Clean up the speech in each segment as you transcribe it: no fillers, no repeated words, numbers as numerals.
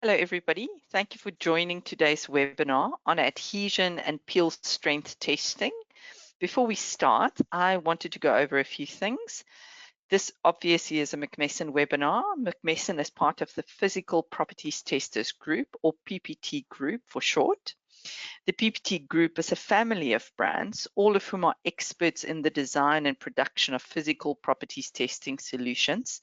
Hello, everybody. Thank you for joining today's webinar on adhesion and peel strength testing. Before we start, I wanted to go over a few things. This obviously is a Mecmesin webinar. Mecmesin is part of the Physical Properties Testers Group, or PPT Group for short. The PPT Group is a family of brands, all of whom are experts in the design and production of physical properties testing solutions.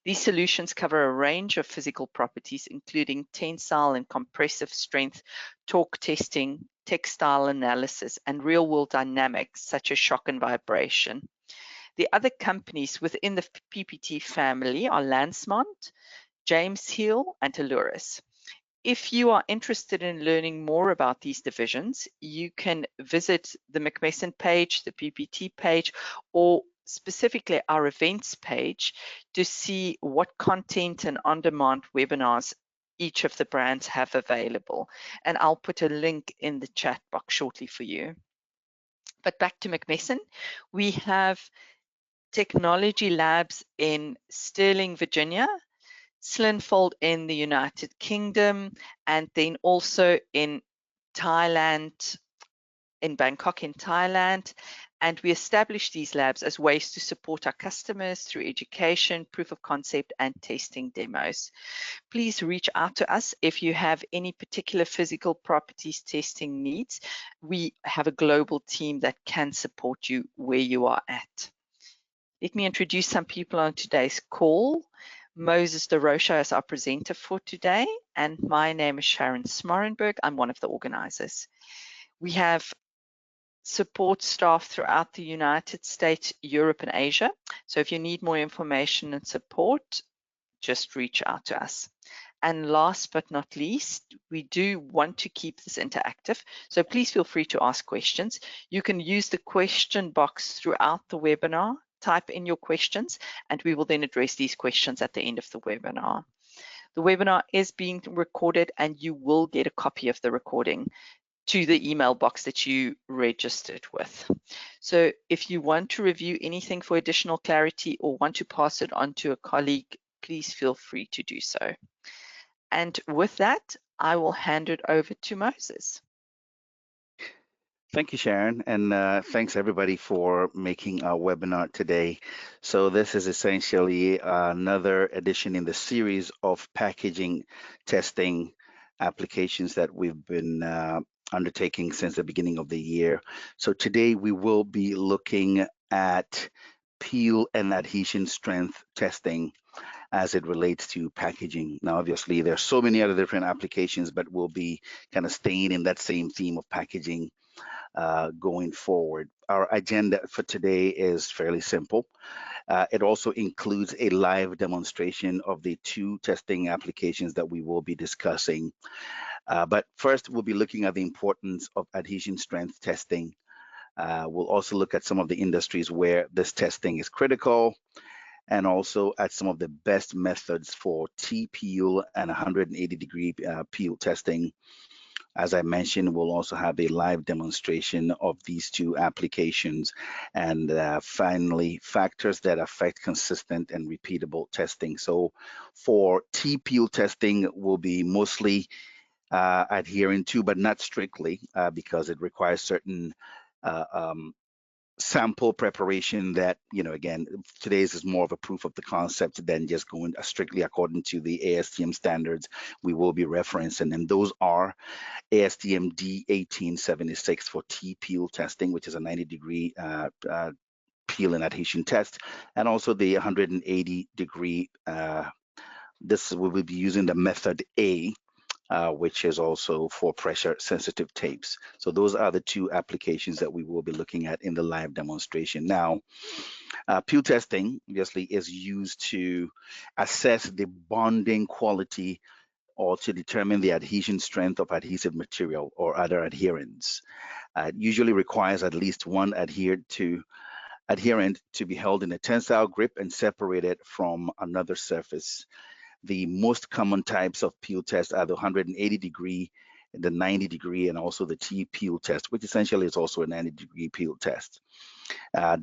These solutions cover a range of physical properties, including tensile and compressive strength, torque testing, textile analysis, and real-world dynamics, such as shock and vibration. The other companies within the PPT family are Lansmont, James Hill, and Aluris. If you are interested in learning more about these divisions, you can visit the Mecmesin page, the PPT page, or specifically our events page to see what content and on-demand webinars each of the brands have available. And I'll put a link in the chat box shortly for you. But back to Mecmesin, we have technology labs in Sterling, Virginia, Slinfold in the United Kingdom, and then also in Thailand, in Bangkok in Thailand. And we established these labs as ways to support our customers through education, proof of concept, and testing demos. Please reach out to us if you have any particular physical properties testing needs. We have a global team that can support you where you are at. Let me introduce some people on today's call. Moses de Rocha is our presenter for today, and my name is Sharon Smorenberg. I'm one of the organizers. We have support staff throughout the United States, Europe, and Asia. So if you need more information and support, just reach out to us. And last but not least, we do want to keep this interactive, so please feel free to ask questions. You can use the question box throughout the webinar. Type in your questions, and we will then address these questions at the end of the webinar. The webinar is being recorded, and you will get a copy of the recording to the email box that you registered with. So if you want to review anything for additional clarity or want to pass it on to a colleague, please feel free to do so. And with that, I will hand it over to Moses. Thank you, Sharon, and thanks everybody for making our webinar today. So this is essentially another edition in the series of packaging testing applications that we've been undertaking since the beginning of the year. So today we will be looking at peel and adhesion strength testing as it relates to packaging. Now, obviously, there's so many other different applications, but we'll be kind of staying in that same theme of packaging going forward. Our agenda for today is fairly simple. It also includes a live demonstration of the two testing applications that we will be discussing. But first, we'll be looking at the importance of adhesion strength testing. We'll also look at some of the industries where this testing is critical, and also at some of the best methods for T-peel and 180-degree peel testing. As I mentioned, we'll also have a live demonstration of these two applications. And finally, factors that affect consistent and repeatable testing. So for T-peel testing, we'll be mostly adhering to, but not strictly, because it requires certain sample preparation that, again, today's is more of a proof of the concept than just going strictly according to the ASTM standards we will be referencing. And those are ASTM D1876 for T-peel testing, which is a 90-degree peel and adhesion test, and also the 180-degree, this we will be using the method A, which is also for pressure sensitive tapes. So those are the two applications that we will be looking at in the live demonstration. Now, peel testing obviously is used to assess the bonding quality or to determine the adhesion strength of adhesive material or other adherents. It usually requires at least one adherent to be held in a tensile grip and separated from another surface. The most common types of peel tests are the 180-degree, the 90-degree, and also the T-peel test, which essentially is also a 90-degree peel test.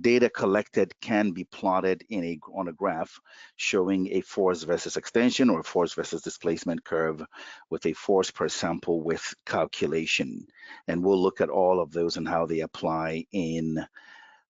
Data collected can be plotted on a graph showing a force versus extension or force versus displacement curve with a force per sample width calculation. And we'll look at all of those and how they apply in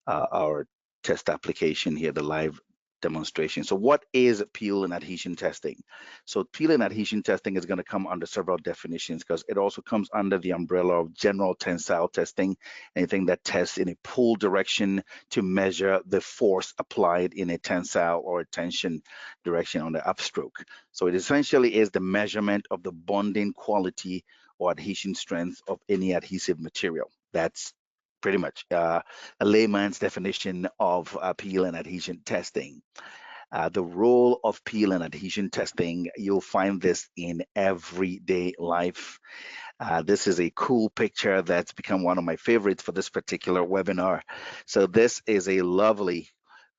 our test application here, the live demonstration. So what is peel and adhesion testing? So peel and adhesion testing is going to come under several definitions because it also comes under the umbrella of general tensile testing, anything that tests in a pull direction to measure the force applied in a tensile or a tension direction on the upstroke. So it essentially is the measurement of the bonding quality or adhesion strength of any adhesive material. That's pretty much a layman's definition of peel and adhesion testing. The role of peel and adhesion testing, you'll find this in everyday life. This is a cool picture that's become one of my favorites for this particular webinar. So this is a lovely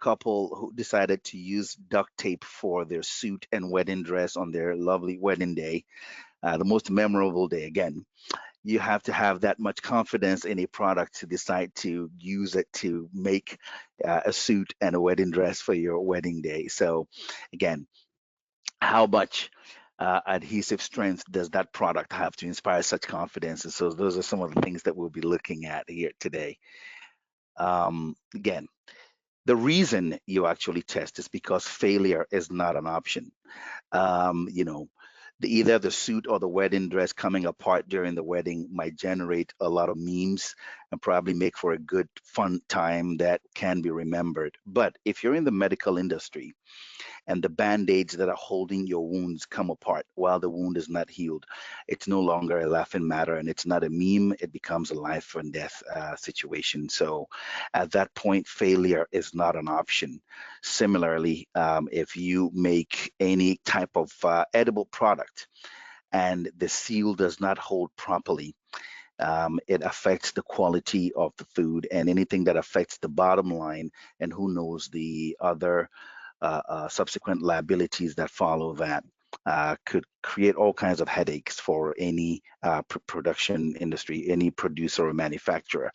couple who decided to use duct tape for their suit and wedding dress on their lovely wedding day, the most memorable day again. You have to have that much confidence in a product to decide to use it to make a suit and a wedding dress for your wedding day. So again, how much adhesive strength does that product have to inspire such confidence? And so those are some of the things that we'll be looking at here today. Again, the reason you actually test is because failure is not an option. You know, either the suit or the wedding dress coming apart during the wedding might generate a lot of memes and probably make for a good, fun time that can be remembered. But if you're in the medical industry and the band-aids that are holding your wounds come apart while the wound is not healed, it's no longer a laughing matter and it's not a meme, it becomes a life and death situation. So at that point, failure is not an option. Similarly, if you make any type of edible product and the seal does not hold properly, it affects the quality of the food, and anything that affects the bottom line, and who knows the other subsequent liabilities that follow that, could create all kinds of headaches for any production industry, any producer or manufacturer.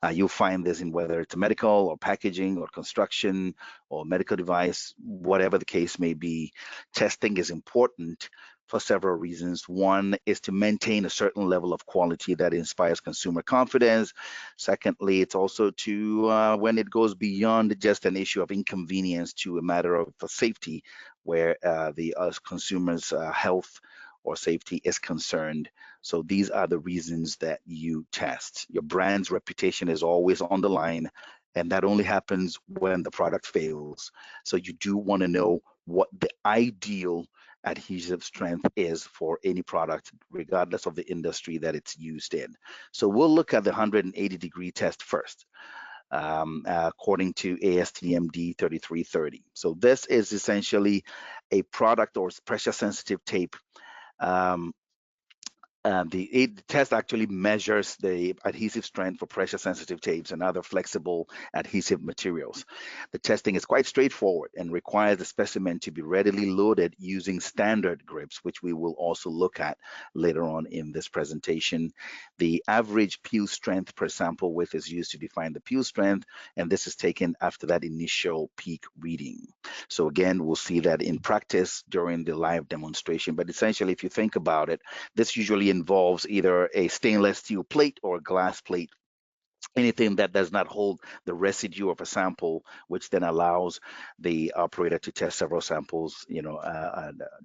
You'll find this in whether it's medical or packaging or construction or medical device, whatever the case may be. Testing is important for several reasons. One is to maintain a certain level of quality that inspires consumer confidence. Secondly, it's also to when it goes beyond just an issue of inconvenience to a matter of safety, where the consumer's health or safety is concerned. So these are the reasons that you test. Your brand's reputation is always on the line, and that only happens when the product fails. So you do want to know what the ideal adhesive strength is for any product, regardless of the industry that it's used in. So we'll look at the 180-degree test first, according to ASTM D3330. So this is essentially a product or pressure-sensitive tape. The test actually measures the adhesive strength for pressure-sensitive tapes and other flexible adhesive materials. The testing is quite straightforward and requires the specimen to be readily loaded using standard grips, which we will also look at later on in this presentation. The average peel strength per sample width is used to define the peel strength, and this is taken after that initial peak reading. So again, we'll see that in practice during the live demonstration, but essentially, if you think about it, this usually involves either a stainless steel plate or a glass plate, anything that does not hold the residue of a sample, which then allows the operator to test several samples,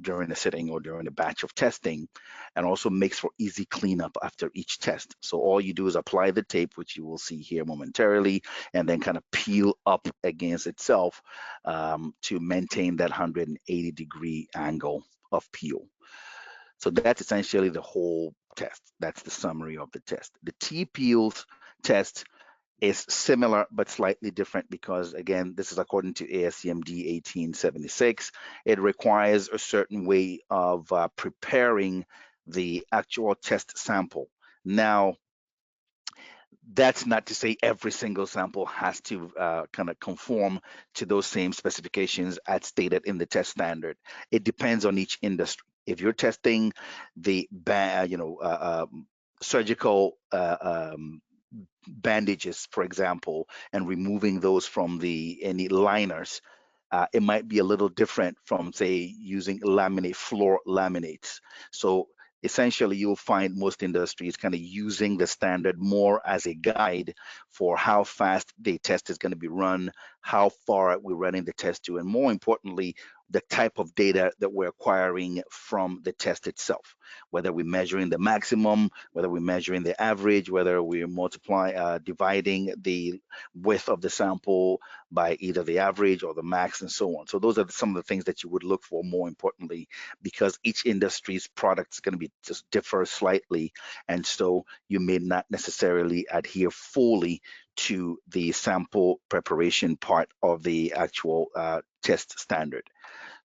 during a sitting or during a batch of testing, and also makes for easy cleanup after each test. So all you do is apply the tape, which you will see here momentarily, and then kind of peel up against itself to maintain that 180-degree angle of peel. So that's essentially the whole test. That's the summary of the test. The T-peels test is similar but slightly different because, again, this is according to ASTM D 1876. It requires a certain way of preparing the actual test sample. Now, that's not to say every single sample has to kind of conform to those same specifications as stated in the test standard. It depends on each industry. If you're testing the surgical bandages, for example, and removing those from any liners, it might be a little different from, say, using laminate, floor laminates. So essentially, you'll find most industries kind of using the standard more as a guide for how fast the test is going to be run, how far we're running the test to, and more importantly, the type of data that we're acquiring from the test itself, whether we're measuring the maximum, whether we're measuring the average, whether we're dividing the width of the sample by either the average or the max and so on. So those are some of the things that you would look for more importantly, because each industry's product is going to be just differ slightly. And so you may not necessarily adhere fully to the sample preparation part of the actual test standard.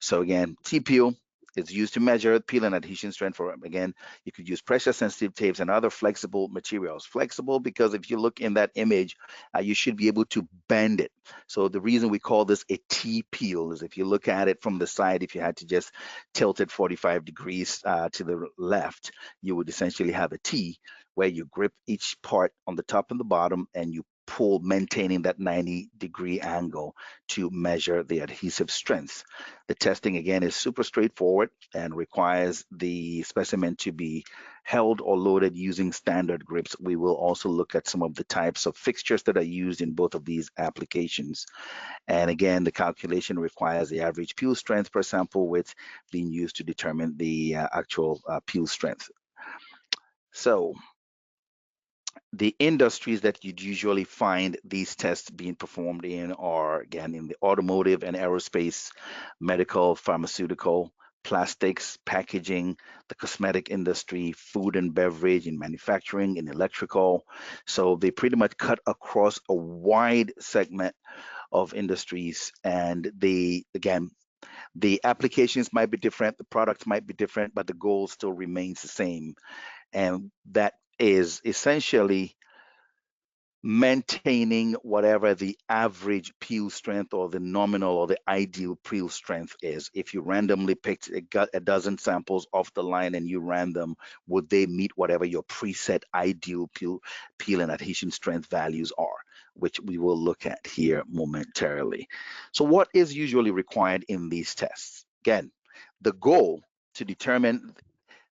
So again, TPO is used to measure peel and adhesion strength. For again, you could use pressure sensitive tapes and other flexible materials. Flexible because if you look in that image, you should be able to bend it. So the reason we call this a T peel is if you look at it from the side, if you had to just tilt it 45 degrees to the left, you would essentially have a T where you grip each part on the top and the bottom and you pull, maintaining that 90-degree angle to measure the adhesive strength. The testing again is super straightforward and requires the specimen to be held or loaded using standard grips. We will also look at some of the types of fixtures that are used in both of these applications. And again, the calculation requires the average peel strength per sample width being used to determine the actual peel strength. So the industries that you'd usually find these tests being performed in are, again, in the automotive and aerospace, medical, pharmaceutical, plastics, packaging, the cosmetic industry, food and beverage, in manufacturing, in electrical. So they pretty much cut across a wide segment of industries. And again, the applications might be different, the products might be different, but the goal still remains the same. And that is essentially maintaining whatever the average peel strength or the nominal or the ideal peel strength is. If you randomly picked a dozen samples off the line and you ran them, would they meet whatever your preset ideal peel and adhesion strength values are, which we will look at here momentarily. So what is usually required in these tests? Again, the goal to determine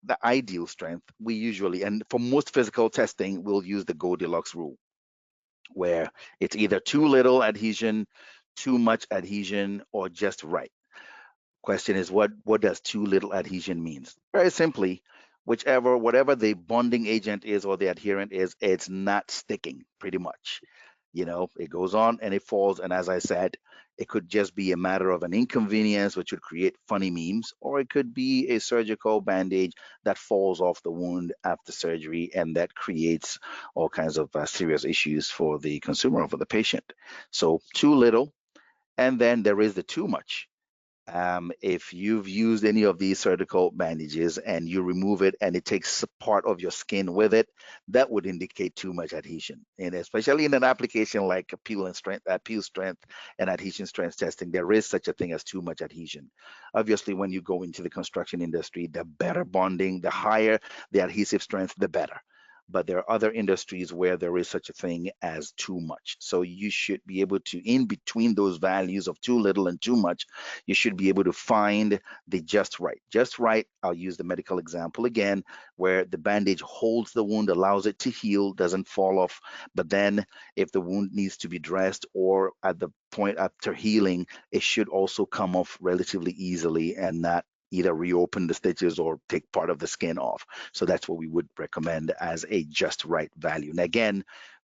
the ideal strength, we usually, and for most physical testing, we'll use the Goldilocks rule, where it's either too little adhesion, too much adhesion, or just right. Question is, what does too little adhesion means? Very simply, whatever the bonding agent is or the adherent is, it's not sticking pretty much. It goes on and it falls. And as I said, it could just be a matter of an inconvenience, which would create funny memes, or it could be a surgical bandage that falls off the wound after surgery, and that creates all kinds of serious issues for the consumer or for the patient. So too little, and then there is the too much. If you've used any of these surgical bandages and you remove it and it takes part of your skin with it, that would indicate too much adhesion. And especially in an application like peel strength and adhesion strength testing, there is such a thing as too much adhesion. Obviously, when you go into the construction industry, the better bonding, the higher the adhesive strength, the better. But there are other industries where there is such a thing as too much. So you should be able to, in between those values of too little and too much, you should be able to find the just right. Just right, I'll use the medical example again, where the bandage holds the wound, allows it to heal, doesn't fall off. But then if the wound needs to be dressed or at the point after healing, it should also come off relatively easily and not either reopen the stitches or take part of the skin off. So that's what we would recommend as a just right value. And again,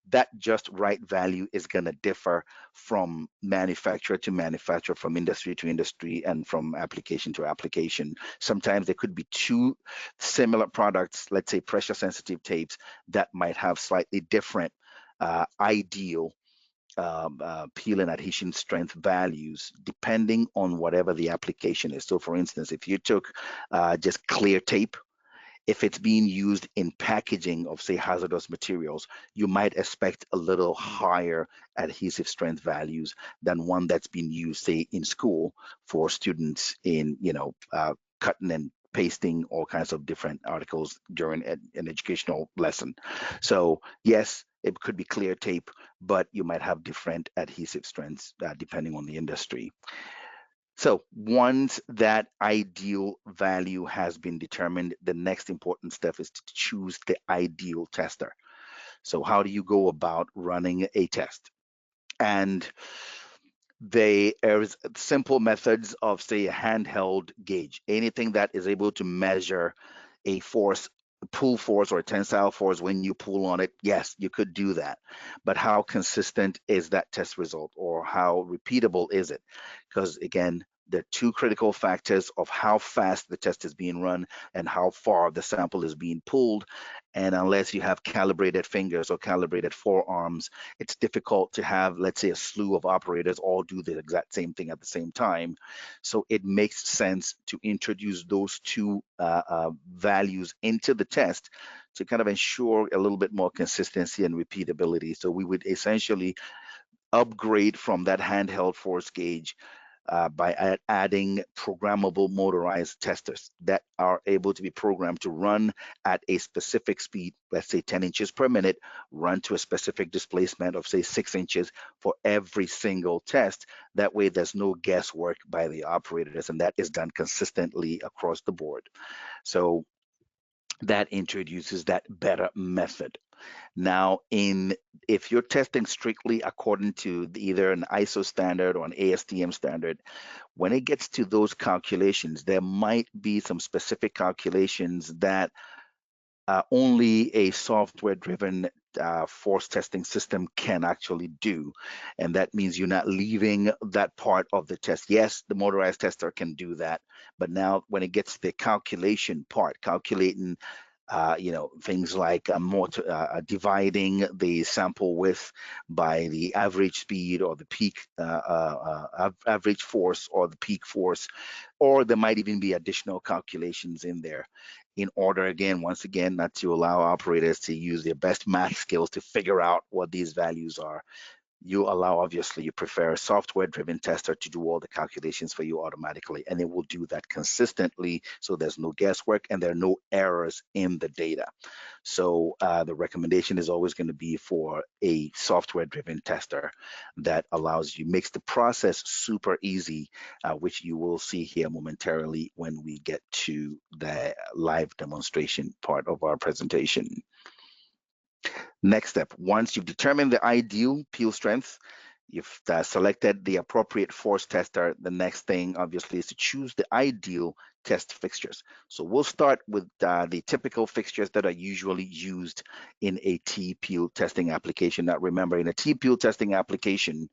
that just right value is going to differ from manufacturer to manufacturer, from industry to industry, and from application to application. Sometimes there could be two similar products, let's say pressure sensitive tapes, that might have slightly different ideal peel and adhesion strength values depending on whatever the application is. So for instance, if you took just clear tape, if it's being used in packaging of, say, hazardous materials, you might expect a little higher adhesive strength values than one that's being used, say, in school for students in, cutting and pasting all kinds of different articles during an educational lesson. So yes, It could be clear tape, but you might have different adhesive strengths depending on the industry. So once that ideal value has been determined, the next important step is to choose the ideal tester. So how do you go about running a test? And there's simple methods of, say, a handheld gauge, anything that is able to measure a force, pull force or tensile force when you pull on it. Yes, you could do that. But how consistent is that test result, or how repeatable is it? Because again, the two critical factors of how fast the test is being run and how far the sample is being pulled. And unless you have calibrated fingers or calibrated forearms, it's difficult to have, let's say, a slew of operators all do the exact same thing at the same time. So it makes sense to introduce those two values into the test to kind of ensure a little bit more consistency and repeatability. So we would essentially upgrade from that handheld force gauge by adding programmable motorized testers that are able to be programmed to run at a specific speed, let's say 10 inches per minute, run to a specific displacement of, say, 6 inches for every single test. That way, there's no guesswork by the operators, and that is done consistently across the board. So that introduces that better method. Now, if you're testing strictly according to either an ISO standard or an ASTM standard, when it gets to those calculations, there might be some specific calculations that only a software-driven force testing system can actually do. And that means you're not leaving that part of the test. Yes, the motorized tester can do that, but now when it gets to the calculation part, calculating things like dividing the sample width by the average speed or the peak average force or the peak force, or there might even be additional calculations in there in order, again, once again, not to allow operators to use their best math skills to figure out what these values are. You prefer a software-driven tester to do all the calculations for you automatically, and it will do that consistently, so there's no guesswork and there are no errors in the data. So the recommendation is always going to be for a software-driven tester that makes the process super easy, which you will see here momentarily when we get to the live demonstration part of our presentation. Next step, once you've determined the ideal peel strength, you've selected the appropriate force tester, the next thing obviously is to choose the ideal test fixtures. So we'll start with the typical fixtures that are usually used in a T-peel testing application. Now remember, in a T-peel testing application,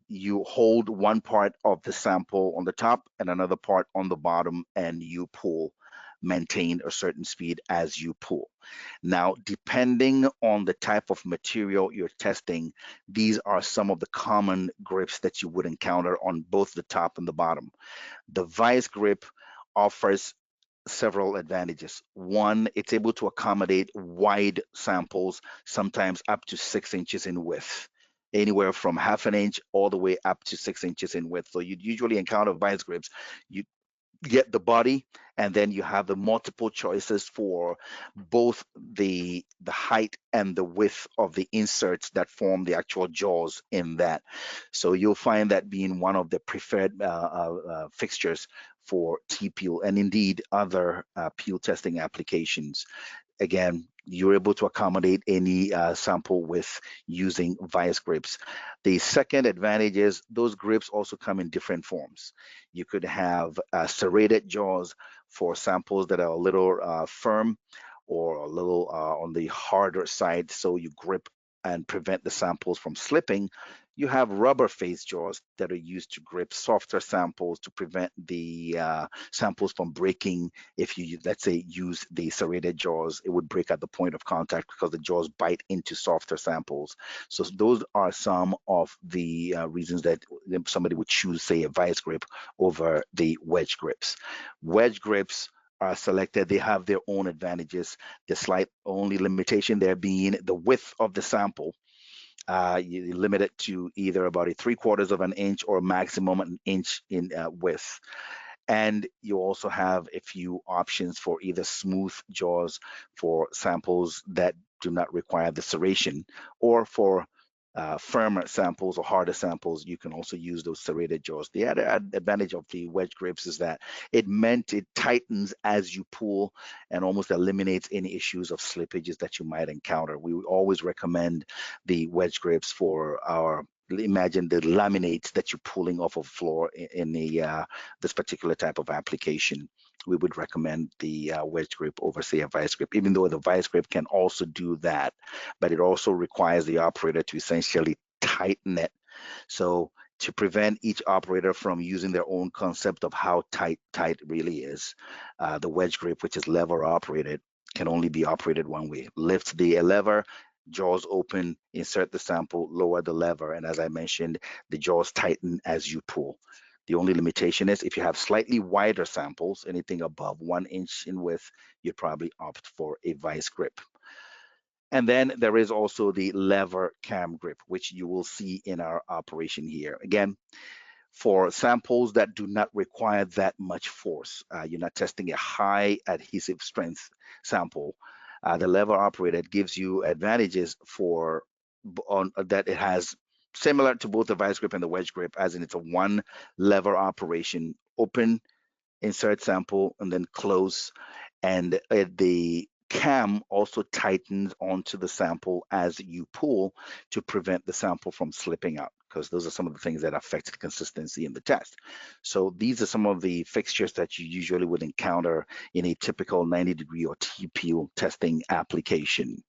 you hold one part of the sample on the top and another part on the bottom, and you pull. Maintain a certain speed as you pull. Now, depending on the type of material you're testing, these are some of the common grips that you would encounter on both the top and the bottom. The vice grip offers several advantages. One, it's able to accommodate wide samples, sometimes up to 6 inches in width, anywhere from half an inch all the way up to 6 inches in width. So you'd usually encounter vice grips. You get the body, and then you have the multiple choices for both the height and the width of the inserts that form the actual jaws in that. So you'll find that being one of the preferred fixtures for T-peel and indeed other peel testing applications. Again, you're able to accommodate any sample width using vice grips. The second advantage is those grips also come in different forms. You could have serrated jaws for samples that are a little firm or a little on the harder side, so you grip and prevent the samples from slipping. You have rubber face jaws that are used to grip softer samples to prevent the samples from breaking. If you, let's say, use the serrated jaws, it would break at the point of contact because the jaws bite into softer samples. So those are some of the reasons that somebody would choose, say, a vice grip over the wedge grips. Wedge grips are selected, they have their own advantages. The slight only limitation there being the width of the sample. You limit it to either about a 3/4 of an inch or maximum an inch in width. And you also have a few options for either smooth jaws for samples that do not require the serration, or for firmer samples or harder samples, you can also use those serrated jaws. The other advantage of the wedge grips is that it tightens as you pull and almost eliminates any issues of slippages that you might encounter. We would always recommend the wedge grips for our, imagine the laminates that you're pulling off of floor in the this particular type of application. We would recommend the wedge grip over, say, a vice grip, even though the vice grip can also do that, but it also requires the operator to essentially tighten it. So to prevent each operator from using their own concept of how tight really is, the wedge grip, which is lever operated, can only be operated one way. Lift the lever, jaws open, insert the sample, lower the lever, and as I mentioned, the jaws tighten as you pull. The only limitation is if you have slightly wider samples, anything above 1 inch in width, you'd probably opt for a vice grip. And then there is also the lever cam grip, which you will see in our operation here. Again, for samples that do not require that much force, you're not testing a high adhesive strength sample, the lever operated gives you advantages for that it has similar to both the vice grip and the wedge grip, as in it's a one lever operation: open, insert sample, and then close. And the cam also tightens onto the sample as you pull to prevent the sample from slipping out, because those are some of the things that affect the consistency in the test. So these are some of the fixtures that you usually would encounter in a typical 90-degree or T-peel testing application.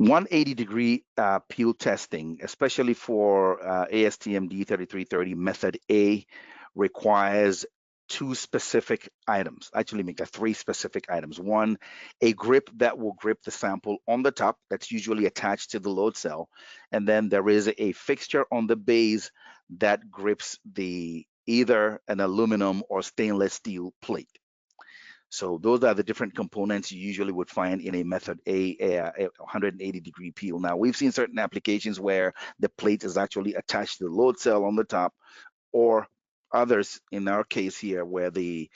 180-degree peel testing, especially for ASTM D3330 method A, requires two specific items. Actually, make that three specific items. One, a grip that will grip the sample on the top, that's usually attached to the load cell. And then there is a fixture on the base that grips either an aluminum or stainless steel plate. So those are the different components you usually would find in a method A 180-degree peel. Now, we've seen certain applications where the plate is actually attached to the load cell on the top, or others, in our case here, where the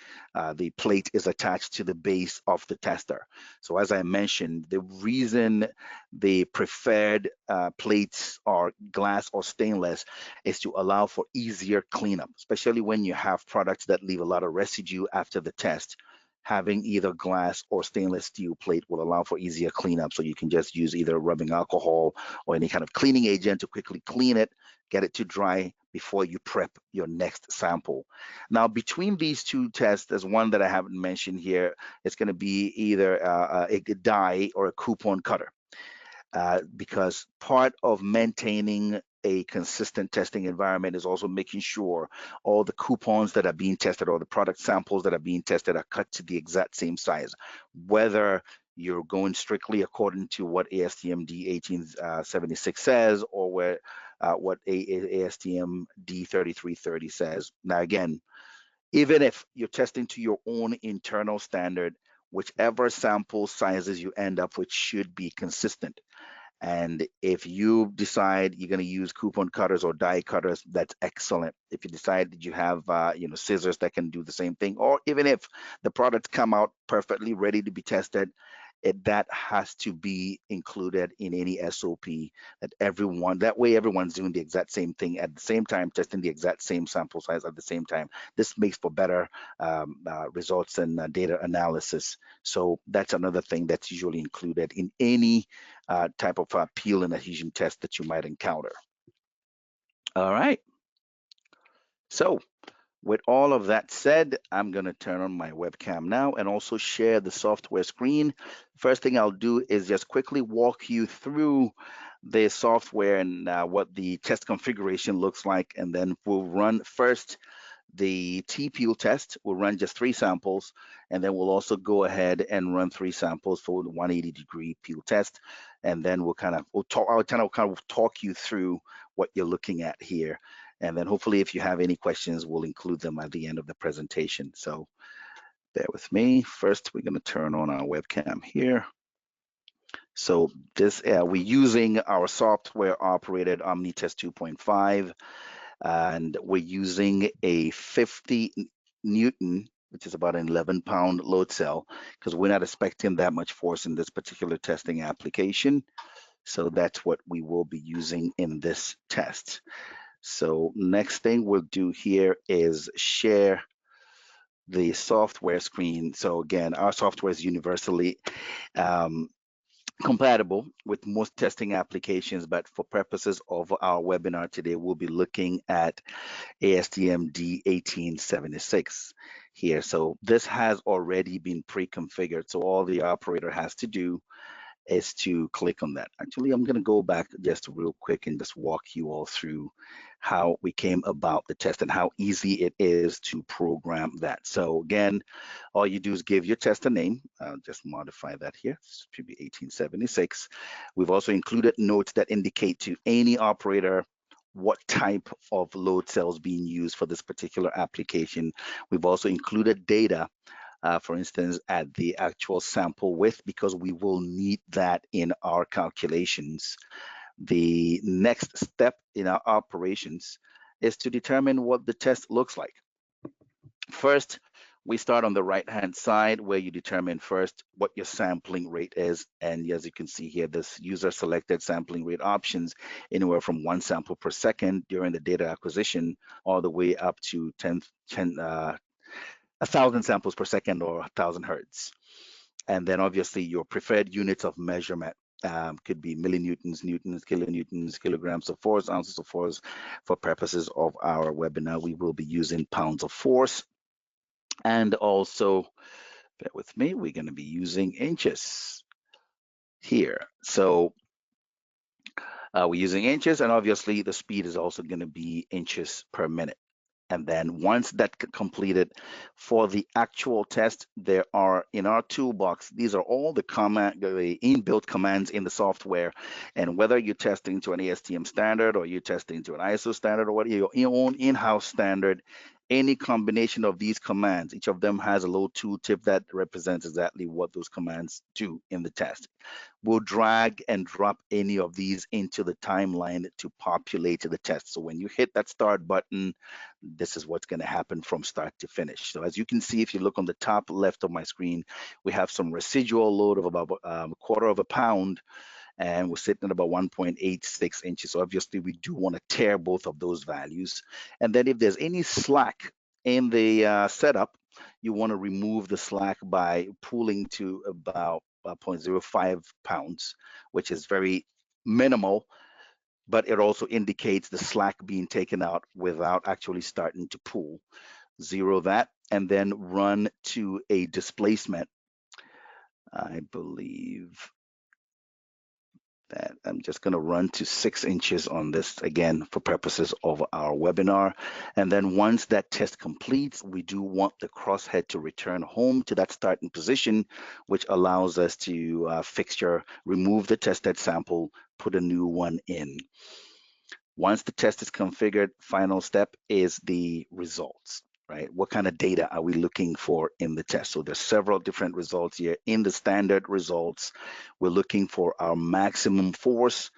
plate is attached to the base of the tester. So as I mentioned, the reason the preferred plates are glass or stainless is to allow for easier cleanup, especially when you have products that leave a lot of residue after the test. Having either glass or stainless steel plate will allow for easier cleanup. So you can just use either rubbing alcohol or any kind of cleaning agent to quickly clean it, get it to dry before you prep your next sample. Now, between these two tests, there's one that I haven't mentioned here. It's going to be either a die or a coupon cutter. Because part of maintaining a consistent testing environment is also making sure all the coupons that are being tested or the product samples that are being tested are cut to the exact same size, whether you're going strictly according to what ASTM D1876 says, or what ASTM D3330 says. Now, again, even if you're testing to your own internal standard, whichever sample sizes you end up with should be consistent. And if you decide you're going to use coupon cutters or die cutters, that's excellent. If you decide that you have scissors that can do the same thing, or even if the products come out perfectly ready to be tested, that has to be included in any SOP, that way everyone's doing the exact same thing at the same time, testing the exact same sample size at the same time. This makes for better results and data analysis. So that's another thing that's usually included in any type of peel and adhesion test that you might encounter. All right. So with all of that said, I'm going to turn on my webcam now and also share the software screen. First thing I'll do is just quickly walk you through the software and what the test configuration looks like, and then we'll run first the T-peel test. We'll run just 3 samples, and then we'll also go ahead and run 3 samples for the 180-degree peel test, and then I'll kind of talk you through what you're looking at here. And then hopefully if you have any questions, we'll include them at the end of the presentation. So bear with me. First, we're going to turn on our webcam here. So this we're using our software operated OmniTest 2.5, and we're using a 50 Newton which is about an 11-pound load cell, because we're not expecting that much force in this particular testing application. So that's what we will be using in this test. So next thing we'll do here is share the software screen. So again, our software is universally compatible with most testing applications, but for purposes of our webinar today, we'll be looking at ASTM D1876 here. So this has already been pre-configured. So all the operator has to do is to click on that. Actually, I'm going to go back just real quick and just walk you all through how we came about the test and how easy it is to program that. So again, all you do is give your test a name. I'll just modify that here. This should be 1876. We've also included notes that indicate to any operator what type of load cells being used for this particular application. We've also included data, for instance, at the actual sample width, because we will need that in our calculations. The next step in our operations is to determine what the test looks like. First, we start on the right-hand side where you determine first what your sampling rate is. And as you can see here, this user selected sampling rate options anywhere from 1 sample per second during the data acquisition all the way up to 1,000 samples per second or 1,000 hertz. And then obviously your preferred units of measurement could be millinewtons, newtons, kilonewtons, kilograms of force, ounces of force. For purposes of our webinar, we will be using pounds of force. And also, bear with me, we're going to be using inches here. So we're using inches, and obviously the speed is also going to be inches per minute. And then once that's completed, for the actual test, there are in our toolbox, these are all the inbuilt commands in the software. And whether you're testing to an ASTM standard or you're testing to an ISO standard or what your own in-house standard, any combination of these commands, each of them has a little tooltip that represents exactly what those commands do in the test. We'll drag and drop any of these into the timeline to populate the test. So when you hit that start button, this is what's going to happen from start to finish. So as you can see, if you look on the top left of my screen, we have some residual load of about a quarter of a pound, and we're sitting at about 1.86 inches. So obviously we do want to tear both of those values. And then if there's any slack in the setup, you want to remove the slack by pulling to about 0.05 pounds, which is very minimal, but it also indicates the slack being taken out without actually starting to pull. Zero that, and then run to a displacement. I believe that I'm just going to run to 6 inches on this again for purposes of our webinar. And then once that test completes, we do want the crosshead to return home to that starting position, which allows us to remove the tested sample, put a new one in. Once the test is configured, final step is the results, right? What kind of data are we looking for in the test? So there's several different results here. In the standard results, we're looking for our maximum force,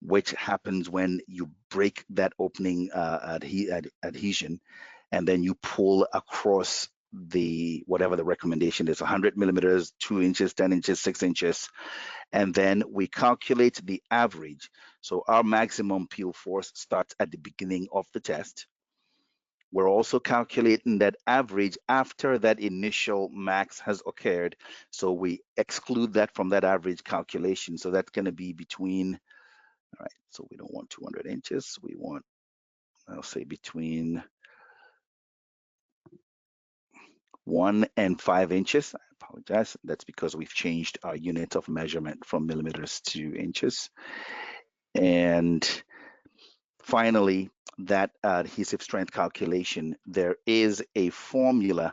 which happens when you break that opening adhesion, and then you pull across whatever the recommendation is, 100 millimeters, 2 inches, 10 inches, 6 inches. And then we calculate the average. So our maximum peel force starts at the beginning of the test. We're also calculating that average after that initial max has occurred. So we exclude that from that average calculation. So that's going to be between, all right, so we don't want 200 inches. We want, I'll say between 1 and 5 inches. I apologize. That's because we've changed our unit of measurement from millimeters to inches. And finally, that adhesive strength calculation, there is a formula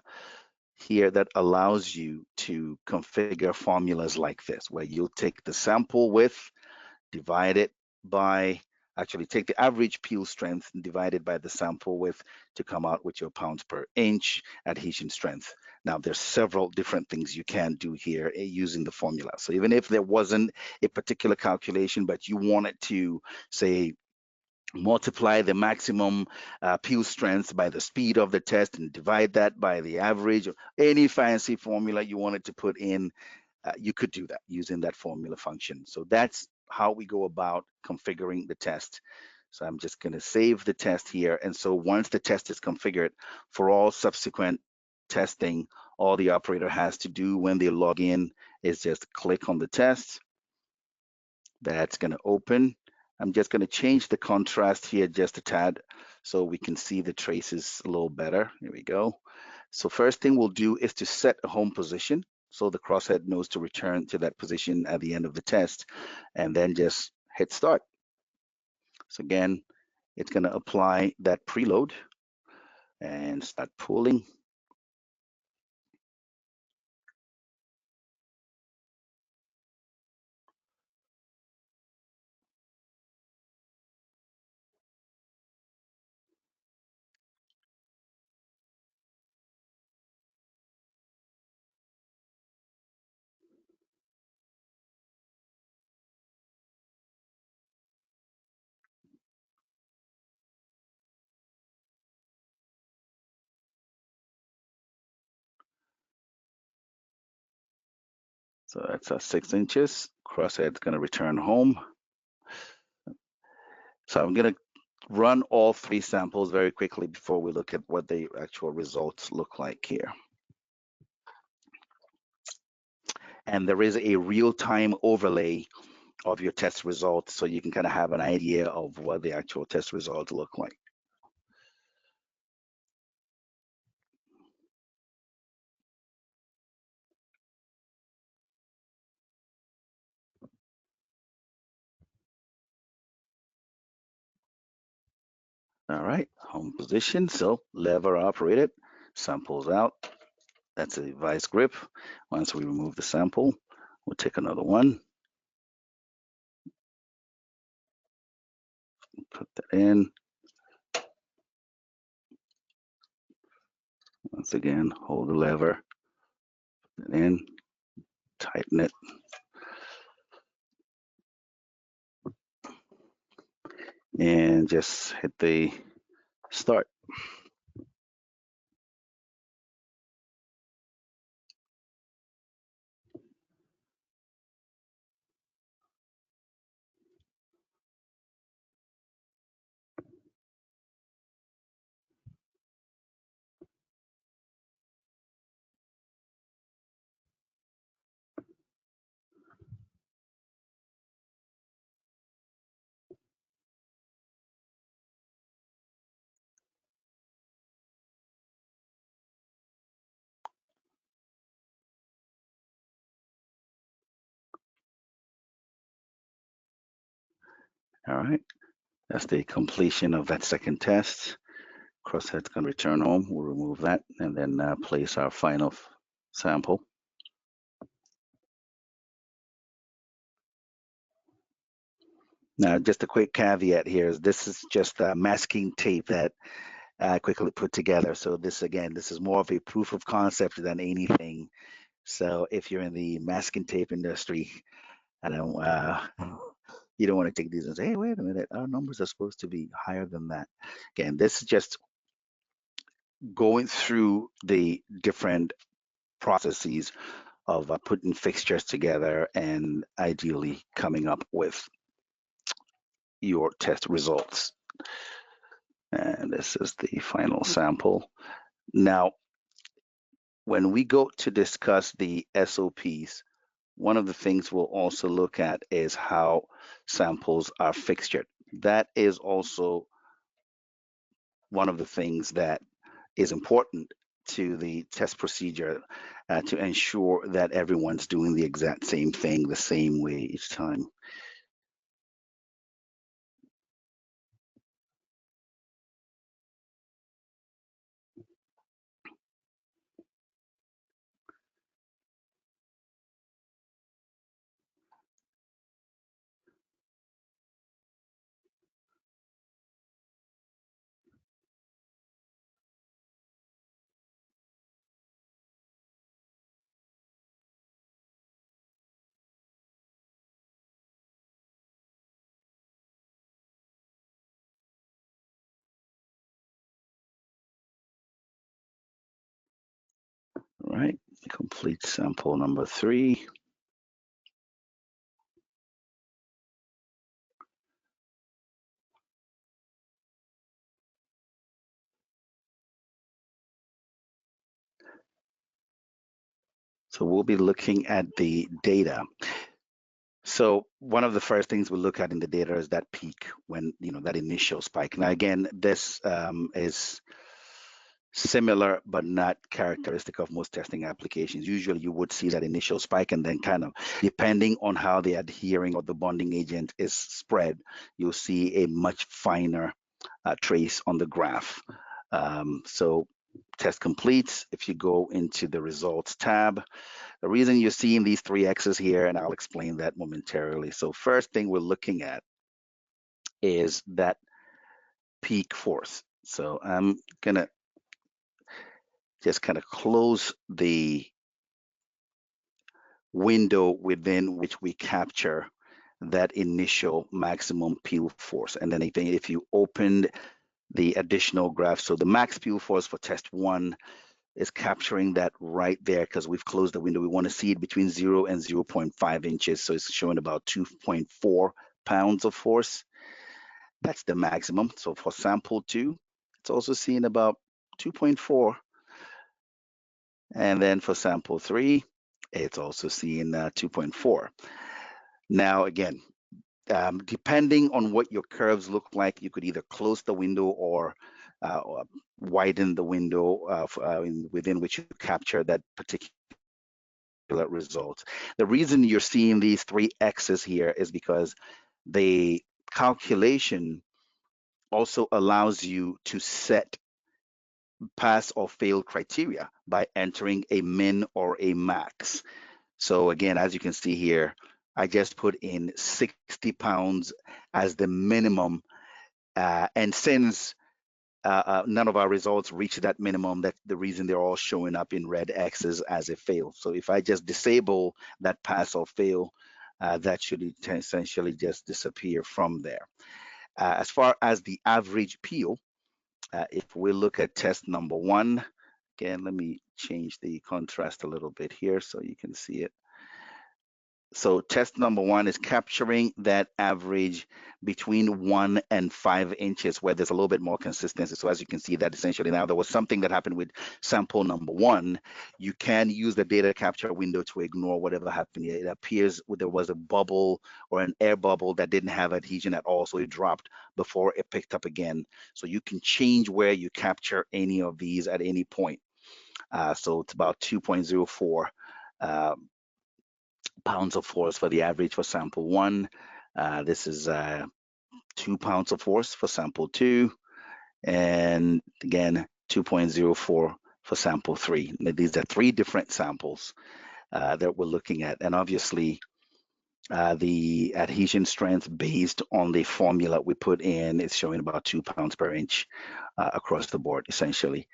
here that allows you to configure formulas like this, where you'll take the sample width, divide it by, actually take the average peel strength and divide it by the sample width to come out with your pounds per inch adhesion strength. Now, there's several different things you can do here using the formula. So even if there wasn't a particular calculation, but you wanted to say multiply the maximum peel strength by the speed of the test and divide that by the average, or any fancy formula you wanted to put in, you could do that using that formula function. So that's how we go about configuring the test. So I'm just going to save the test here. And so once the test is configured, for all subsequent testing, all the operator has to do when they log in is just click on the test. That's going to open. I'm just going to change the contrast here just a tad so we can see the traces a little better. Here we go. So first thing we'll do is to set a home position, so the crosshead knows to return to that position at the end of the test, and then just hit start. So again, it's going to apply that preload and start pulling. So that's 6 inches. Crosshead's going to return home. So I'm going to run all 3 samples very quickly before we look at what the actual results look like here. And there is a real-time overlay of your test results, so you can kind of have an idea of what the actual test results look like. All right, home position, so lever operated, samples out. That's a vice grip. Once we remove the sample, we'll take another one, put that in. Once again, hold the lever, put it in, tighten it. And just hit the start. All right, that's the completion of that second test. Crosshead's going to return home. We'll remove that and then place our final sample. Now, just a quick caveat here is this is just masking tape that I quickly put together. So this, again, this is more of a proof of concept than anything. So if you're in the masking tape industry, I don't, you don't want to take these and say, hey, wait a minute, our numbers are supposed to be higher than that. Again, this is just going through the different processes of putting fixtures together and ideally coming up with your test results. And this is the final sample. Now, when we go to discuss the SOPs, one of the things we'll also look at is how samples are fixtured. That is also one of the things that is important to the test procedure to ensure that everyone's doing the exact same thing the same way each time. Complete sample number 3. So we'll be looking at the data. So one of the first things we look at in the data is that peak, when, that initial spike. Now, again, this is similar but not characteristic of most testing applications. Usually you would see that initial spike, and then kind of depending on how the adhering or the bonding agent is spread, you'll see a much finer trace on the graph. So test completes. If you go into the results tab, the reason you're seeing these 3 X's here, and I'll explain that momentarily. So first thing we're looking at is that peak force. So I'm gonna just kind of close the window within which we capture that initial maximum peel force. And then if you opened the additional graph, so the max peel force for test 1 is capturing that right there because we've closed the window. We want to see it between 0 and 0.5 inches. So it's showing about 2.4 pounds of force. That's the maximum. So for sample 2, it's also seeing about 2.4. And then for sample 3, it's also seeing 2.4. Now, again, depending on what your curves look like, you could either close the window or widen the window within which you capture that particular result. The reason you're seeing these 3 X's here is because the calculation also allows you to set pass or fail criteria by entering a min or a max. So again, as you can see here, I just put in 60 pounds as the minimum. And since none of our results reach that minimum, that's the reason they're all showing up in red X's as a fail. So if I just disable that pass or fail, that should essentially just disappear from there. As far as the average peel, if we look at test number 1, again, let me change the contrast a little bit here so you can see it. So test number 1 is capturing that average between 1 and 5 inches where there's a little bit more consistency. So as you can see that essentially now there was something that happened with sample number 1. You can use the data capture window to ignore whatever happened here. It appears there was a bubble or an air bubble that didn't have adhesion at all. So it dropped before it picked up again. So you can change where you capture any of these at any point. So it's about 2.04. Pounds of force for the average for sample 1. This is 2 pounds of force for sample 2, and again 2.04 for sample 3. Now, these are 3 different samples that we're looking at, and obviously the adhesion strength based on the formula we put in is showing about 2 pounds per inch across the board essentially.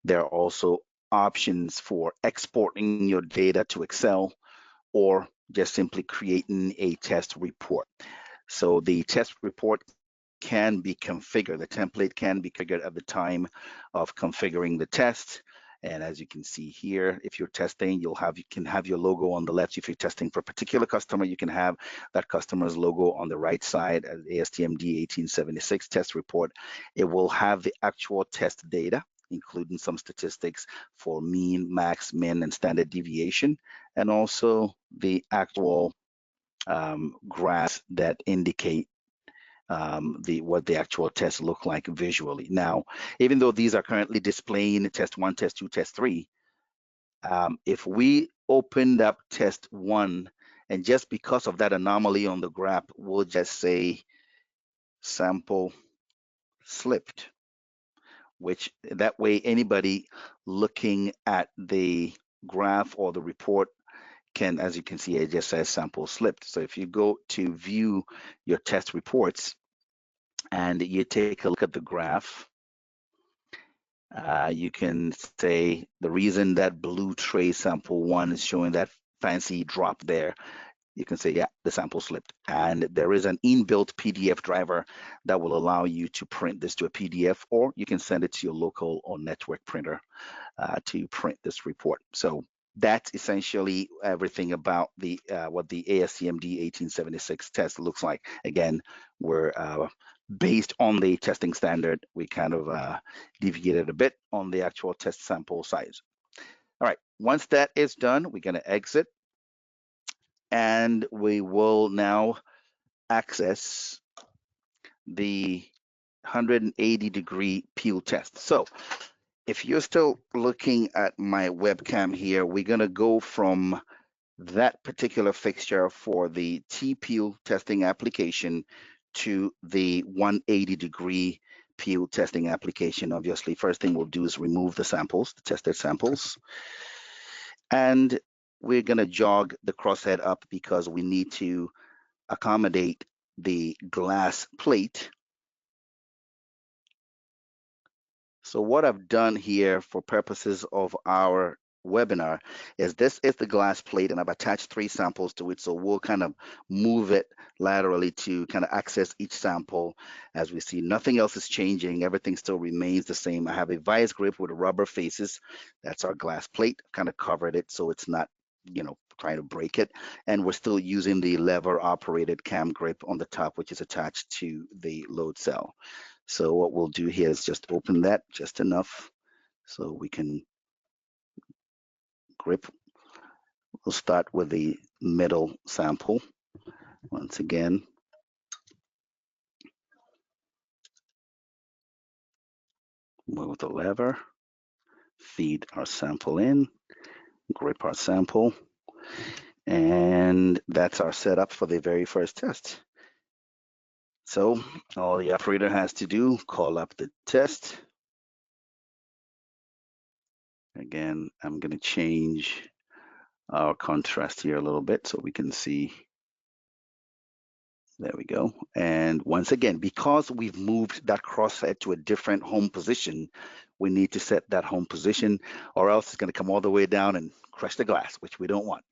There are also options for exporting your data to Excel or just simply creating a test report. So the test report can be configured. The template can be configured at the time of configuring the test. And as you can see here, if you're testing, you can have your logo on the left. If you're testing for a particular customer, you can have that customer's logo on the right side as ASTM D1876 test report. It will have the actual test data, including some statistics for mean, max, min, and standard deviation, and also the actual graphs that indicate what the actual tests look like visually. Now, even though these are currently displaying test 1, test 2, test 3, if we opened up test 1, and just because of that anomaly on the graph, we'll just say sample slipped, which that way anybody looking at the graph or the report can, as you can see, it just says sample slipped. So if you go to view your test reports and you take a look at the graph, you can say the reason that blue tray sample 1 is showing that fancy drop there, you can say, yeah, the sample slipped. And there is an inbuilt PDF driver that will allow you to print this to a PDF, or you can send it to your local or network printer to print this report. So That's essentially everything about the what the ASTM-D 1876 test looks like. Again, we're based on the testing standard. We kind of deviated a bit on the actual test sample size. All right, once that is done, we're going to exit, and we will now access the 180-degree peel test. So if you're still looking at my webcam here, we're going to go from that particular fixture for the T-peel testing application to the 180-degree peel testing application. Obviously, first thing we'll do is remove the samples, the tested samples. And we're going to jog the crosshead up because we need to accommodate the glass plate. So what I've done here for purposes of our webinar is this is the glass plate, and I've attached 3 samples to it. So we'll kind of move it laterally to kind of access each sample. As we see, nothing else is changing. Everything still remains the same. I have a vice grip with rubber faces. That's our glass plate. Kind of covered it so it's not, trying to break it. And we're still using the lever operated cam grip on the top, which is attached to the load cell. So what we'll do here is just open that just enough so we can grip. We'll start with the middle sample. Once again, move the lever, feed our sample in, grip our sample, and that's our setup for the very first test. So all the operator has to do, call up the test. Again, I'm going to change our contrast here a little bit so we can see. There we go. And once again, because we've moved that crosshead to a different home position, we need to set that home position, or else it's going to come all the way down and crush the glass, which we don't want.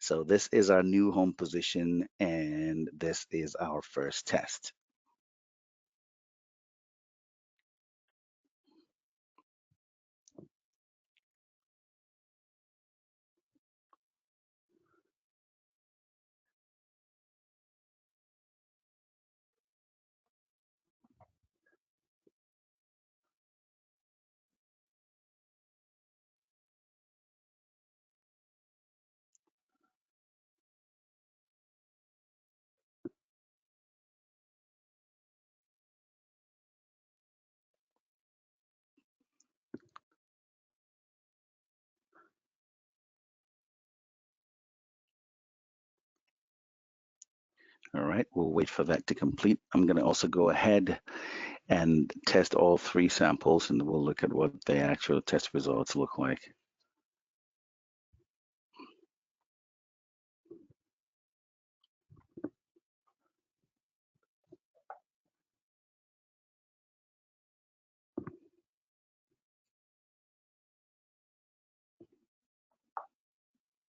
So this is our new home position, and this is our first test. All right, we'll wait for that to complete. I'm going to also go ahead and test all 3 samples, and we'll look at what the actual test results look like.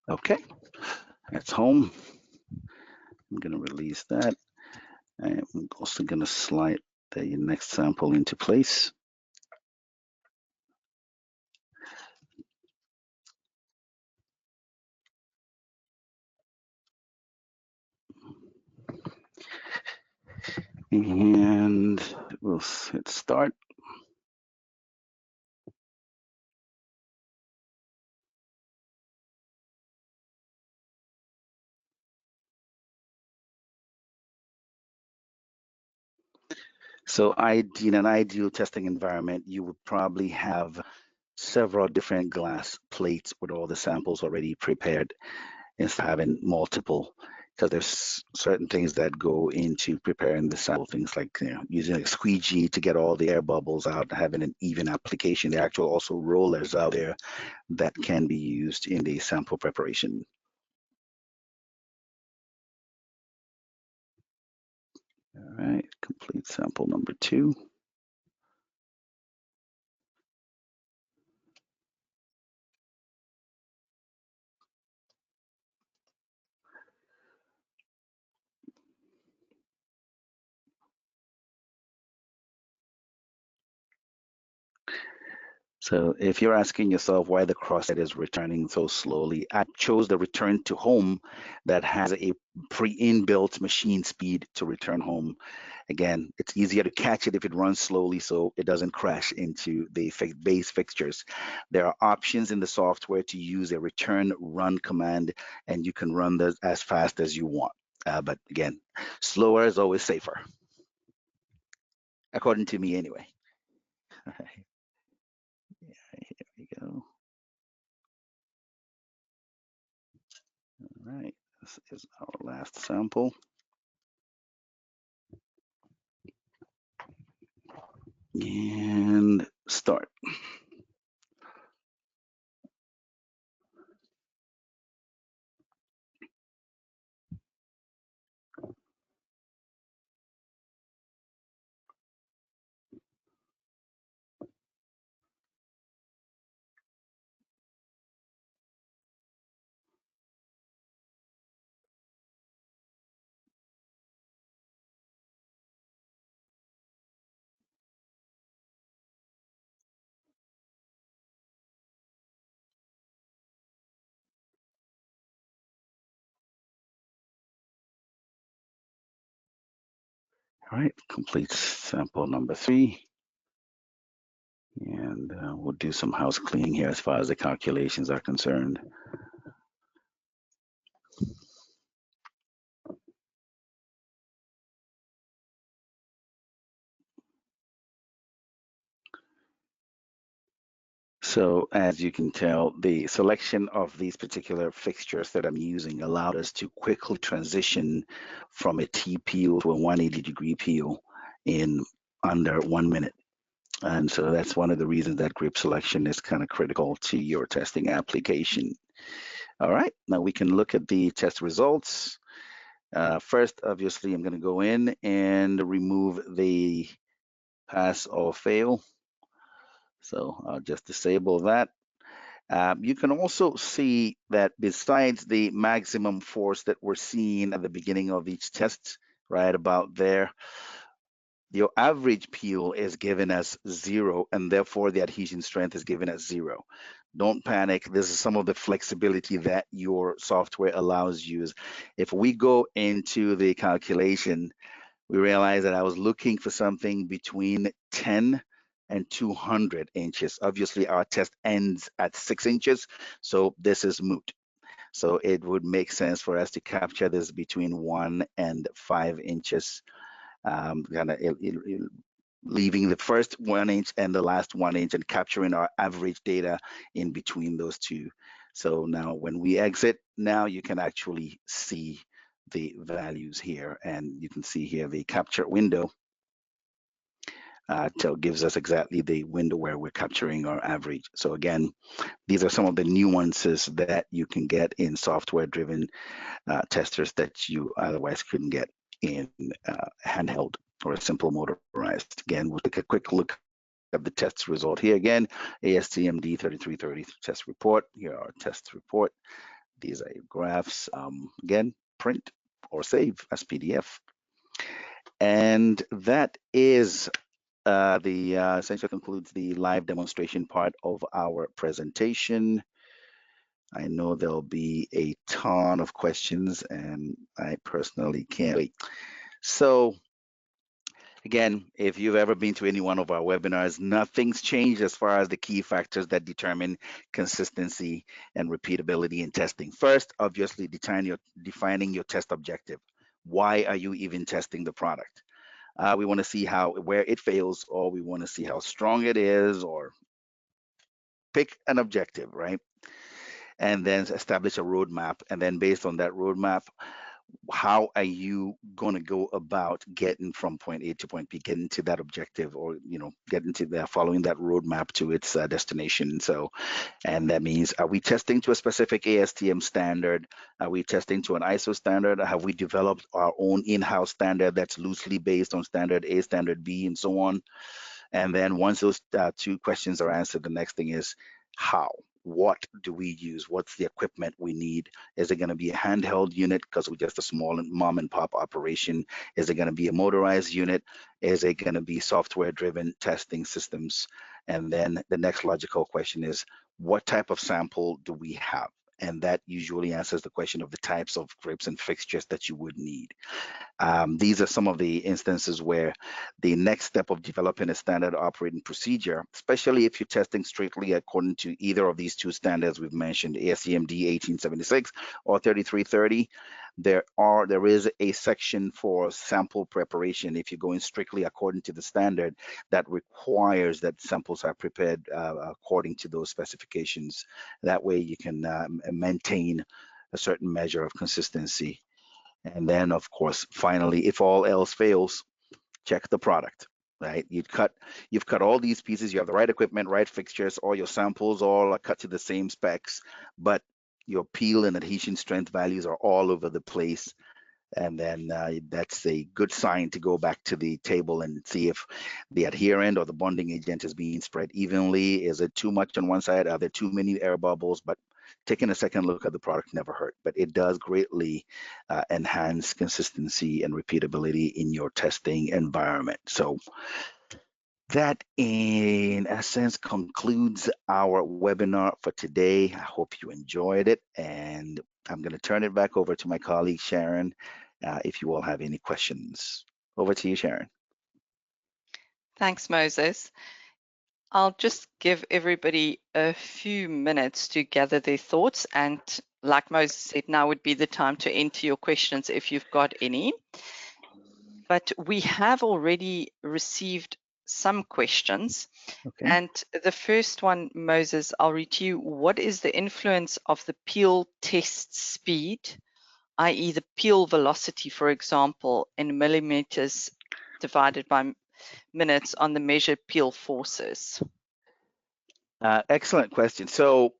Okay, that's home. I'm going to release that. I'm also going to slide the next sample into place. And we'll hit start. So in an ideal testing environment, you would probably have several different glass plates with all the samples already prepared instead of having multiple, because there's certain things that go into preparing the sample, things like using a squeegee to get all the air bubbles out, having an even application. There are actual also rollers out there that can be used in the sample preparation. All right, complete sample number 2. So if you're asking yourself why the crosshead is returning so slowly, I chose the return to home that has a pre-inbuilt machine speed to return home. Again, it's easier to catch it if it runs slowly so it doesn't crash into the base fixtures. There are options in the software to use a return run command, and you can run this as fast as you want. But again, slower is always safer, according to me anyway. All right, here we go. All right, this is our last sample. And start. All right, complete sample number 3. And we'll do some house cleaning here as far as the calculations are concerned. So as you can tell, the selection of these particular fixtures that I'm using allowed us to quickly transition from a T peel to a 180-degree peel in under 1 minute. And so that's one of the reasons that grip selection is kind of critical to your testing application. All right, now we can look at the test results. First, obviously, I'm going to go in and remove the pass or fail. So I'll just disable that. You can also see that besides the maximum force that we're seeing at the beginning of each test, right about there, your average peel is given as 0, and therefore the adhesion strength is given as 0. Don't panic. This is some of the flexibility that your software allows you. If we go into the calculation, we realize that I was looking for something between 10 and 200 inches. Obviously, our test ends at 6 inches, so this is moot. So it would make sense for us to capture this between 1 and 5 inches, kind of leaving the first 1 inch and the last 1 inch and capturing our average data in between those two. So now when we exit, now you can actually see the values here, and you can see here the capture window gives us exactly the window where we're capturing our average. So again, these are some of the nuances that you can get in software-driven testers that you otherwise couldn't get in handheld or simple motorized. Again, we'll take a quick look at the test result here again, ASTM D3330 test report. Here are our test report. These are graphs. Again, print or save as PDF. And that is essentially concludes the live demonstration part of our presentation. I know there'll be a ton of questions, and I personally can't wait. So again, if you've ever been to any one of our webinars, nothing's changed as far as the key factors that determine consistency and repeatability in testing. First, obviously, defining your test objective. Why are you even testing the product? We want to see where it fails, or we want to see how strong it is, or pick an objective, right? And then establish a roadmap. And then based on that roadmap, how are you going to go about getting from point A to point B, getting to that objective, or getting to that, following that roadmap to its destination? So, and that means, are we testing to a specific ASTM standard? Are we testing to an ISO standard? Have we developed our own in-house standard that's loosely based on standard A, standard B, and so on? And then once those two questions are answered, the next thing is how. what do we use? What's the equipment we need? Is it going to be a handheld unit because we're just a small mom and pop operation? Is it going to be a motorized unit? Is it going to be software driven testing systems? And then the next logical question is, what type of sample do we have? And that usually answers the question of the types of grips and fixtures that you would need. These are some of the instances where the next step of developing a standard operating procedure, especially if you're testing strictly according to either of these two standards we've mentioned, ASTM-D 1876 or 3330, there is a section for sample preparation if you're going strictly according to the standard that requires that samples are prepared according to those specifications. That way you can maintain a certain measure of consistency. And then, of course, finally, if all else fails, check the product, right? You've cut all these pieces. You have the right equipment, right fixtures, all your samples all are cut to the same specs, but your peel and adhesion strength values are all over the place. And then that's a good sign to go back to the table and see if the adherent or the bonding agent is being spread evenly. Is it too much on one side? Are there too many air bubbles? But taking a second look at the product never hurt, but it does greatly enhance consistency and repeatability in your testing environment. So that, in essence, concludes our webinar for today. I hope you enjoyed it, and I'm going to turn it back over to my colleague, Sharon, if you all have any questions. Over to you, Sharon. Thanks, Moses. I'll just give everybody a few minutes to gather their thoughts, and like Moses said, now would be the time to enter your questions if you've got any. But we have already received some questions. Okay. And the first one, Moses, I'll read to you. What is the influence of the peel test speed, i.e. the peel velocity, for example, in millimeters divided by minutes on the measured peel forces? Excellent question. So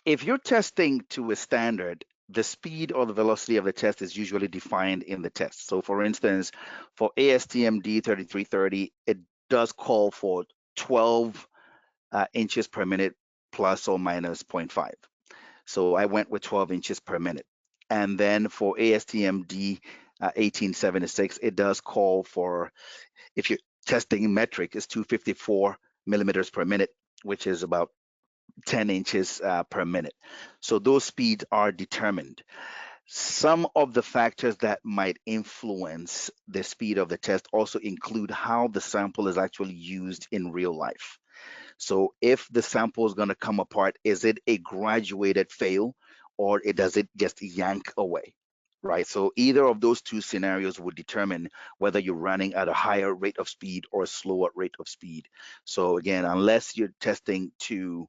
if you're testing to a standard, the speed or the velocity of the test is usually defined in the test. So for instance, for ASTM-D 3330, it does call for 12 inches per minute plus or minus 0.5. So I went with 12 inches per minute. And then for ASTM-D 1876, it does call for, if you're testing metric, is 254 millimeters per minute, which is about 10 inches per minute. So those speeds are determined. Some of the factors that might influence the speed of the test also include how the sample is actually used in real life. So if the sample is going to come apart, is it a graduated fail or does it just yank away? Right. So either of those two scenarios would determine whether you're running at a higher rate of speed or a slower rate of speed. So again, unless you're testing to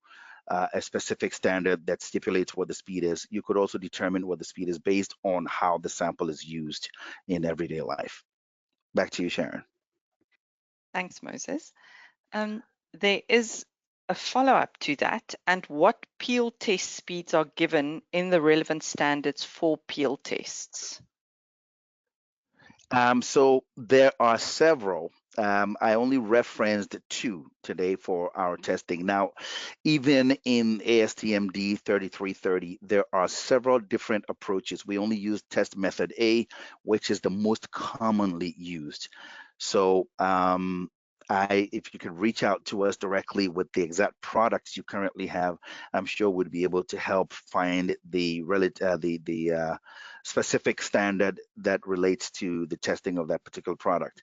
a specific standard that stipulates what the speed is, you could also determine what the speed is based on how the sample is used in everyday life. Back to you, Sharon. Thanks, Moses. There is a follow-up to that, and what peel test speeds are given in the relevant standards for peel tests? So there are several. I only referenced two today for our testing. Now, even in ASTM-D 3330, there are several different approaches. We only use test method A, which is the most commonly used. So if you could reach out to us directly with the exact products you currently have, I'm sure we'd be able to help find the specific standard that relates to the testing of that particular product.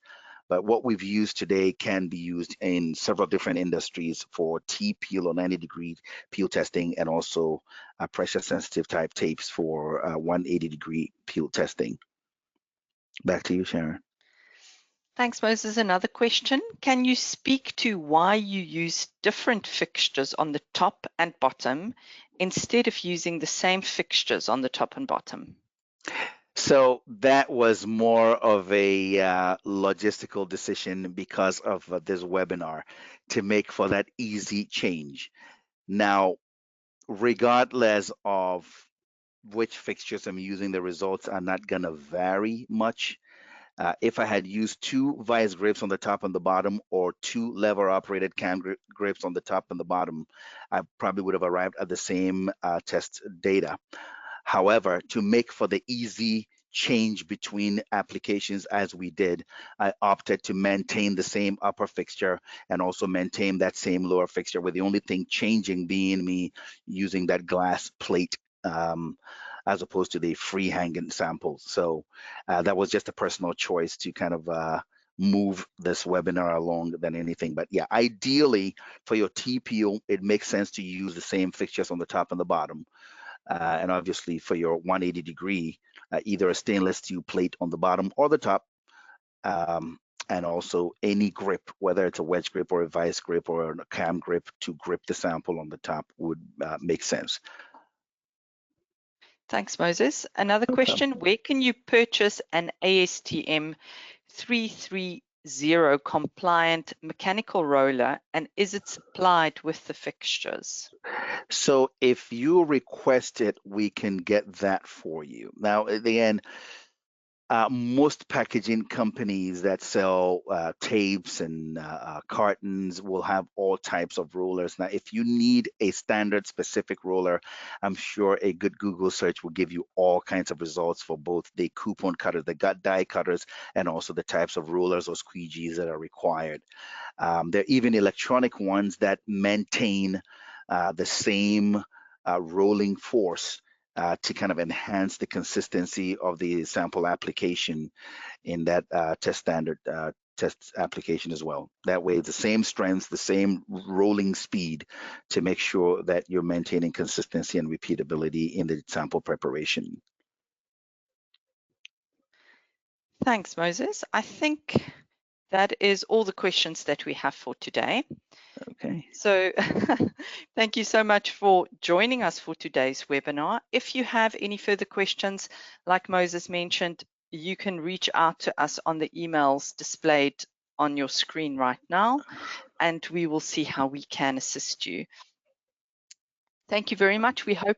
But what we've used today can be used in several different industries for T-peel or 90-degree peel testing, and also pressure sensitive type tapes for 180-degree peel testing. Back to you, Sharon. Thanks, Moses. Another question. Can you speak to why you use different fixtures on the top and bottom instead of using the same fixtures on the top and bottom? So that was more of a logistical decision because of this webinar to make for that easy change. Now, regardless of which fixtures I'm using, the results are not going to vary much. If I had used 2 vice grips on the top and the bottom, or 2 lever operated cam grips on the top and the bottom, I probably would have arrived at the same test data. However, to make for the easy change between applications as we did, I opted to maintain the same upper fixture and also maintain that same lower fixture, with the only thing changing being me using that glass plate as opposed to the free hanging samples. So that was just a personal choice to kind of move this webinar along than anything. But yeah, ideally for your TPO, it makes sense to use the same fixtures on the top and the bottom. And obviously for your 180-degree, either a stainless steel plate on the bottom or the top, and also any grip, whether it's a wedge grip or a vice grip or a cam grip to grip the sample on the top would make sense. Thanks, Moses. Another No problem. question, where can you purchase an ASTM 330 compliant mechanical roller, and is it supplied with the fixtures? So if you request it, we can get that for you. Now, at the end, most packaging companies that sell tapes and cartons will have all types of rollers. Now, if you need a standard specific roller, I'm sure a good Google search will give you all kinds of results for both the coupon cutters, the gut die cutters, and also the types of rollers or squeegees that are required. There are even electronic ones that maintain the same rolling force to kind of enhance the consistency of the sample application in that test standard test application as well. That way, the same strength, the same rolling speed to make sure that you're maintaining consistency and repeatability in the sample preparation. Thanks, Moses. I think that is all the questions that we have for today. Okay. So thank you so much for joining us for today's webinar. If you have any further questions, like Moses mentioned, you can reach out to us on the emails displayed on your screen right now, and we will see how we can assist you. Thank you very much. We hope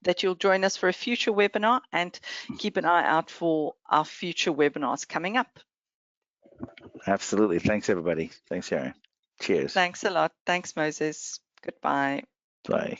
that you'll join us for a future webinar, and keep an eye out for our future webinars coming up. Absolutely. Thanks, everybody. Thanks, Sharon. Cheers. Thanks a lot. Thanks, Moses. Goodbye. Bye.